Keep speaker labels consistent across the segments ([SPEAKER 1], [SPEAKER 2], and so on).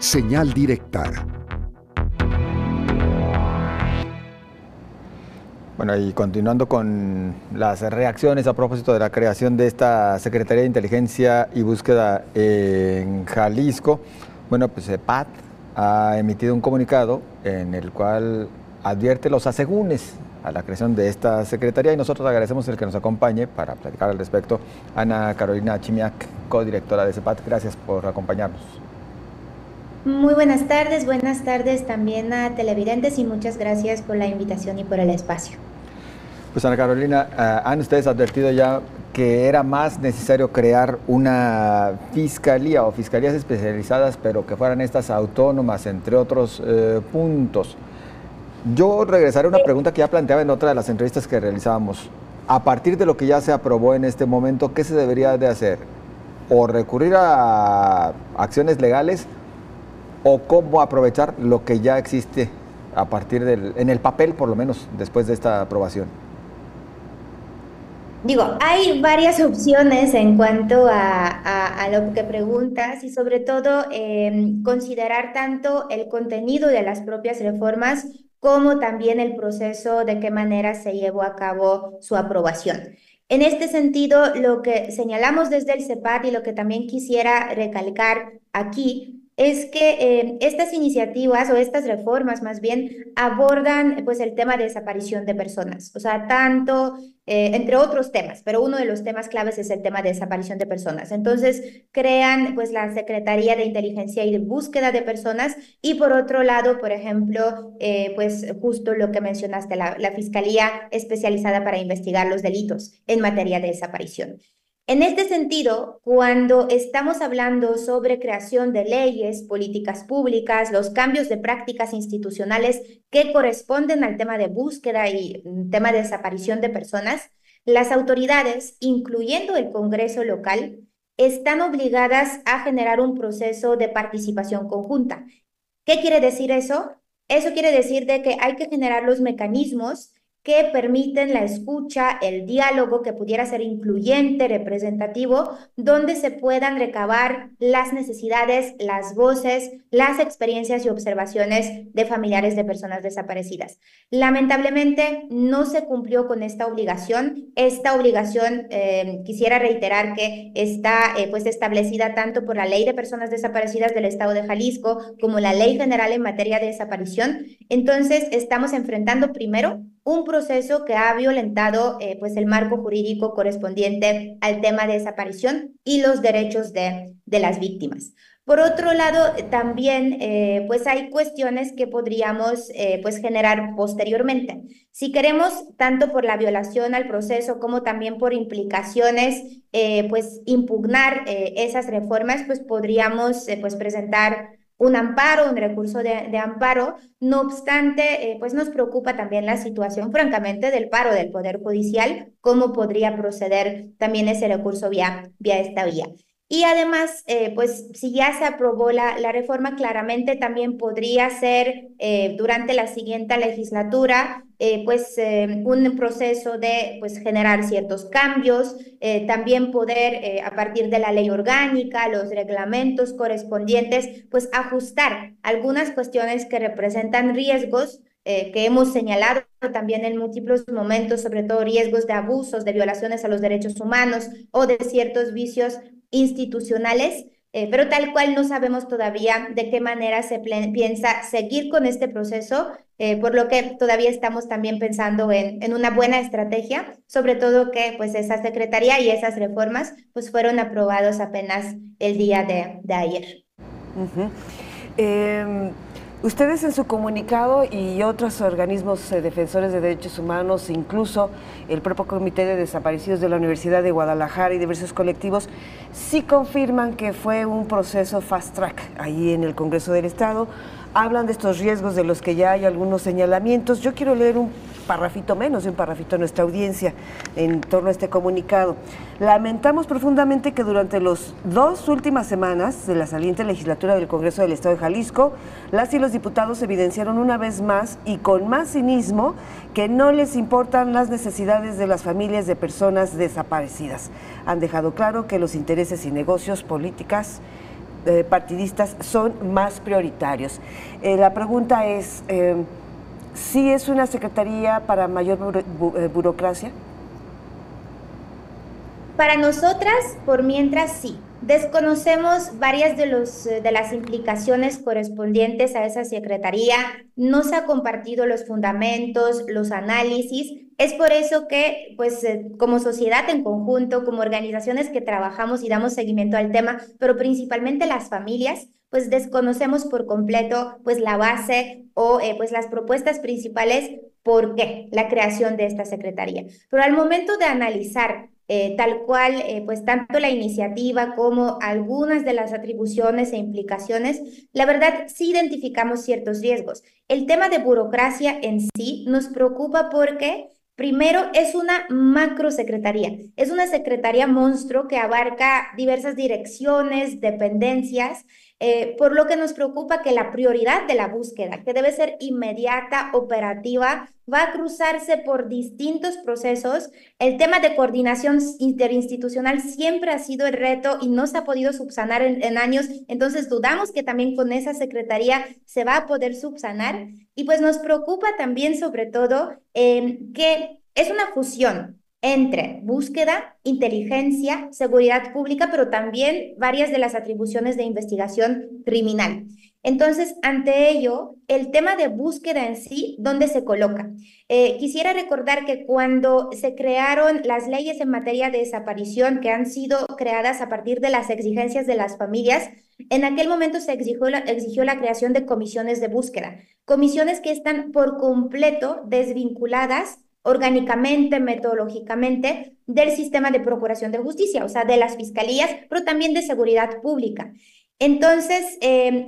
[SPEAKER 1] Señal directa.
[SPEAKER 2] Bueno, y continuando con las reacciones a propósito de la creación de esta Secretaría de Inteligencia y Búsqueda en Jalisco, bueno, pues CEPAT ha emitido un comunicado en el cual advierte los asegúnes a la creación de esta Secretaría, y nosotros agradecemos el que nos acompañe para platicar al respecto Ana Carolina Chimiak, codirectora de CEPAT. Gracias por acompañarnos.
[SPEAKER 3] Muy buenas tardes también a televidentes y muchas gracias por la invitación y por el espacio.
[SPEAKER 2] Pues Ana Carolina, ¿han ustedes advertido ya que era más necesario crear una fiscalía o fiscalías especializadas, pero que fueran estas autónomas, entre otros puntos? Yo regresaré a una pregunta que ya planteaba en otra de las entrevistas que realizábamos. A partir de lo que ya se aprobó en este momento, ¿qué se debería de hacer? ¿O recurrir a acciones legales o cómo aprovechar lo que ya existe a partir en el papel, por lo menos, después de esta aprobación?
[SPEAKER 3] Hay varias opciones en cuanto a lo que preguntas y sobre todo considerar tanto el contenido de las propias reformas como también el proceso de qué manera se llevó a cabo su aprobación. En este sentido, lo que señalamos desde el CEPAT y lo que también quisiera recalcar aquí es que estas iniciativas o estas reformas más bien abordan pues el tema de desaparición de personas, o sea, tanto entre otros temas, pero uno de los temas claves es el tema de desaparición de personas. Entonces crean pues la Secretaría de Inteligencia y de Búsqueda de Personas y por otro lado, por ejemplo, pues justo lo que mencionaste, la Fiscalía especializada para investigar los delitos en materia de desaparición. En este sentido, cuando estamos hablando sobre creación de leyes, políticas públicas, los cambios de prácticas institucionales que corresponden al tema de búsqueda y tema de desaparición de personas, las autoridades, incluyendo el Congreso local, están obligadas a generar un proceso de participación conjunta. ¿Qué quiere decir eso? Eso quiere decir de que hay que generar los mecanismos que permiten la escucha, el diálogo que pudiera ser incluyente, representativo, donde se puedan recabar las necesidades, las voces, las experiencias y observaciones de familiares de personas desaparecidas. Lamentablemente no se cumplió con esta obligación. Esta obligación quisiera reiterar que está pues establecida tanto por la Ley de Personas Desaparecidas del Estado de Jalisco como la Ley General en materia de desaparición. Entonces estamos enfrentando primero un proceso que ha violentado pues el marco jurídico correspondiente al tema de desaparición y los derechos de las víctimas. Por otro lado, también pues hay cuestiones que podríamos pues generar posteriormente. Si queremos, tanto por la violación al proceso como también por implicaciones, pues impugnar esas reformas, pues podríamos pues presentar un amparo, un recurso de amparo. No obstante, pues nos preocupa también la situación, francamente, del paro del Poder Judicial, cómo podría proceder también ese recurso vía esta vía. Y además, pues si ya se aprobó la reforma, claramente también podría ser durante la siguiente legislatura un proceso de pues, generar ciertos cambios, también poder a partir de la ley orgánica, los reglamentos correspondientes, pues ajustar algunas cuestiones que representan riesgos que hemos señalado también en múltiples momentos, sobre todo riesgos de abusos, de violaciones a los derechos humanos o de ciertos vicios institucionales, pero tal cual no sabemos todavía de qué manera se piensa seguir con este proceso, por lo que todavía estamos también pensando en una buena estrategia, sobre todo que pues esa secretaría y esas reformas pues fueron aprobados apenas el día de ayer.
[SPEAKER 4] Ustedes en su comunicado y otros organismos defensores de derechos humanos, incluso el propio Comité de Desaparecidos de la Universidad de Guadalajara y diversos colectivos, sí confirman que fue un proceso fast track ahí en el Congreso del Estado. Hablan de estos riesgos de los que ya hay algunos señalamientos. Yo quiero leer un parrafito menos de un parrafito a nuestra audiencia en torno a este comunicado. Lamentamos profundamente que durante las 2 últimas semanas de la saliente legislatura del Congreso del Estado de Jalisco, las y los diputados evidenciaron una vez más y con más cinismo que no les importan las necesidades de las familias de personas desaparecidas. Han dejado claro que los intereses y negocios políticas partidistas son más prioritarios. La pregunta es, ¿sí es una secretaría para mayor burocracia?
[SPEAKER 3] Para nosotras, por mientras, sí. Desconocemos varias de las implicaciones correspondientes a esa secretaría. No se ha compartido los fundamentos, los análisis. Es por eso que, pues, como sociedad en conjunto, como organizaciones que trabajamos y damos seguimiento al tema, pero principalmente las familias, pues desconocemos por completo, pues, la base o, pues, las propuestas principales por qué la creación de esta secretaría. Pero al momento de analizar tal cual, pues tanto la iniciativa como algunas de las atribuciones e implicaciones, la verdad sí identificamos ciertos riesgos. El tema de burocracia en sí nos preocupa porque primero es una macrosecretaría, es una secretaría monstruo que abarca diversas direcciones, dependencias, por lo que nos preocupa que la prioridad de la búsqueda, que debe ser inmediata, operativa, va a cruzarse por distintos procesos. El tema de coordinación interinstitucional siempre ha sido el reto y no se ha podido subsanar en años, entonces dudamos que también con esa secretaría se va a poder subsanar y pues nos preocupa también sobre todo que es una fusión entre búsqueda, inteligencia, seguridad pública, pero también varias de las atribuciones de investigación criminal. Entonces, ante ello, el tema de búsqueda en sí, ¿dónde se coloca? Quisiera recordar que cuando se crearon las leyes en materia de desaparición que han sido creadas a partir de las exigencias de las familias, en aquel momento se exigió la creación de comisiones de búsqueda, comisiones que están por completo desvinculadas orgánicamente, metodológicamente, del sistema de procuración de justicia, o sea, de las fiscalías, pero también de seguridad pública. Entonces,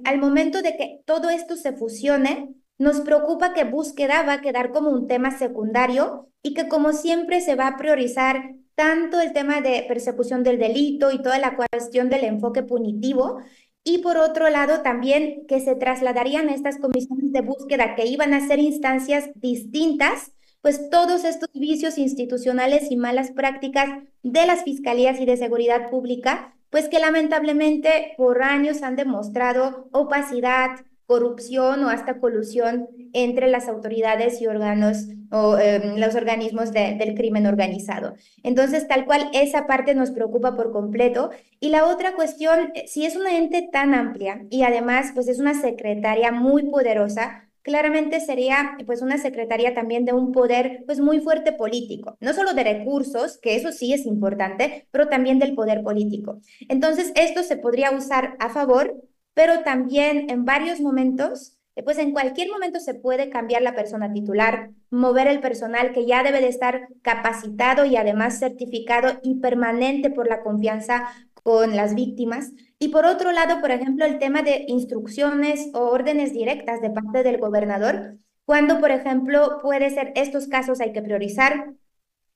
[SPEAKER 3] al momento de que todo esto se fusione, nos preocupa que búsqueda va a quedar como un tema secundario y que como siempre se va a priorizar tanto el tema de persecución del delito y toda la cuestión del enfoque punitivo, y por otro lado también que se trasladarían a estas comisiones de búsqueda que iban a ser instancias distintas, pues todos estos vicios institucionales y malas prácticas de las fiscalías y de seguridad pública, pues que lamentablemente por años han demostrado opacidad, corrupción o hasta colusión entre las autoridades y órganos o los organismos del crimen organizado. Entonces, tal cual, esa parte nos preocupa por completo. Y la otra cuestión, si es una ente tan amplia y además pues es una secretaria muy poderosa, claramente sería pues una secretaría también de un poder pues muy fuerte político, no solo de recursos, que eso sí es importante, pero también del poder político. Entonces, esto se podría usar a favor, pero también en varios momentos, pues en cualquier momento se puede cambiar la persona titular, mover el personal que ya debe de estar capacitado y además certificado y permanente por la confianza con las víctimas. Y por otro lado, por ejemplo, el tema de instrucciones o órdenes directas de parte del gobernador, cuando, por ejemplo, puede ser estos casos hay que priorizar,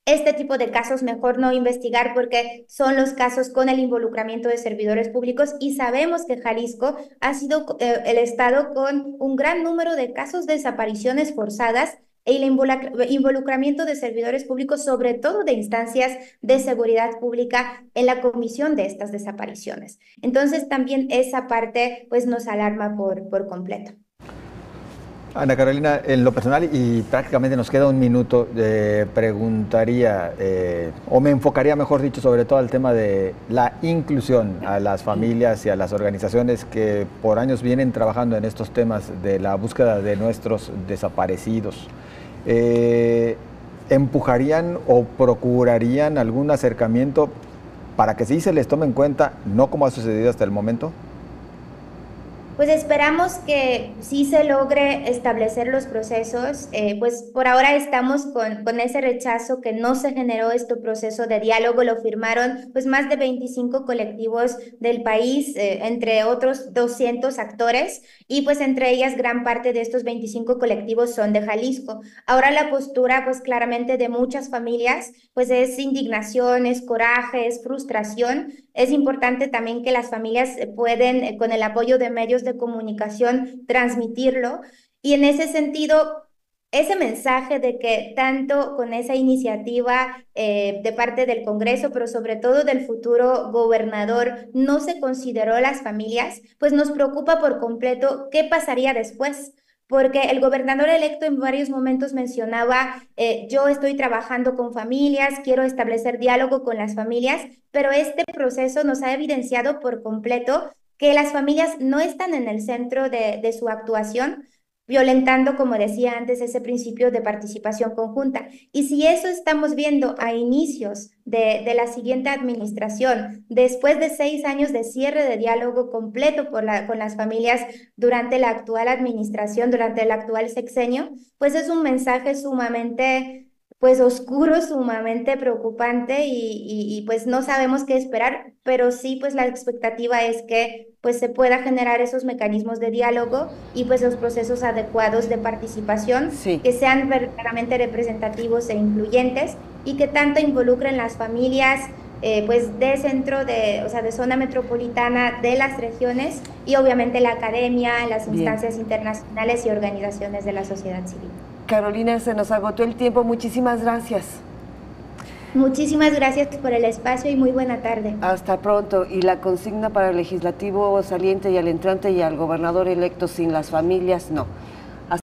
[SPEAKER 3] este tipo de casos mejor no investigar porque son los casos con el involucramiento de servidores públicos y sabemos que Jalisco ha sido el estado con un gran número de casos de desapariciones forzadas y el involucramiento de servidores públicos, sobre todo de instancias de seguridad pública en la comisión de estas desapariciones. Entonces también esa parte pues nos alarma por completo.
[SPEAKER 2] Ana Carolina, en lo personal, y prácticamente nos queda un minuto, preguntaría, o me enfocaría, mejor dicho, sobre todo al tema de la inclusión a las familias y a las organizaciones que por años vienen trabajando en estos temas de la búsqueda de nuestros desaparecidos. ¿Empujarían o procurarían algún acercamiento para que sí se les tome en cuenta, no como ha sucedido hasta el momento?
[SPEAKER 3] Pues esperamos que sí se logre establecer los procesos, pues por ahora estamos con ese rechazo que no se generó este proceso de diálogo, lo firmaron pues más de 25 colectivos del país, entre otros 200 actores, y pues entre ellas gran parte de estos 25 colectivos son de Jalisco. Ahora la postura pues claramente de muchas familias pues es indignación, es coraje, es frustración. Es importante también que las familias pueden, con el apoyo de medios de comunicación, transmitirlo. Y en ese sentido, ese mensaje de que tanto con esa iniciativa de parte del Congreso, pero sobre todo del futuro gobernador, no se consideró las familias, pues nos preocupa por completo qué pasaría después. Porque el gobernador electo en varios momentos mencionaba, yo estoy trabajando con familias, quiero establecer diálogo con las familias, pero este proceso nos ha evidenciado por completo que las familias no están en el centro de su actuación, violentando, como decía antes, ese principio de participación conjunta. Y si eso estamos viendo a inicios de la siguiente administración, después de 6 años de cierre de diálogo completo con las familias durante la actual administración, durante el actual sexenio, pues es un mensaje sumamente pues oscuro, sumamente preocupante y pues no sabemos qué esperar, pero sí pues la expectativa es que pues se pueda generar esos mecanismos de diálogo y pues los procesos adecuados de participación
[SPEAKER 4] Sí.
[SPEAKER 3] que sean verdaderamente representativos e incluyentes y que tanto involucren las familias pues de centro de, o sea, de zona metropolitana de las regiones y obviamente la academia, las
[SPEAKER 4] Bien.
[SPEAKER 3] instancias internacionales y organizaciones de la sociedad civil.
[SPEAKER 4] Carolina, se nos agotó el tiempo. Muchísimas gracias.
[SPEAKER 3] Muchísimas gracias por el espacio y muy buena tarde.
[SPEAKER 4] Hasta pronto. Y la consigna para el legislativo saliente y al entrante y al gobernador electo sin las familias, no.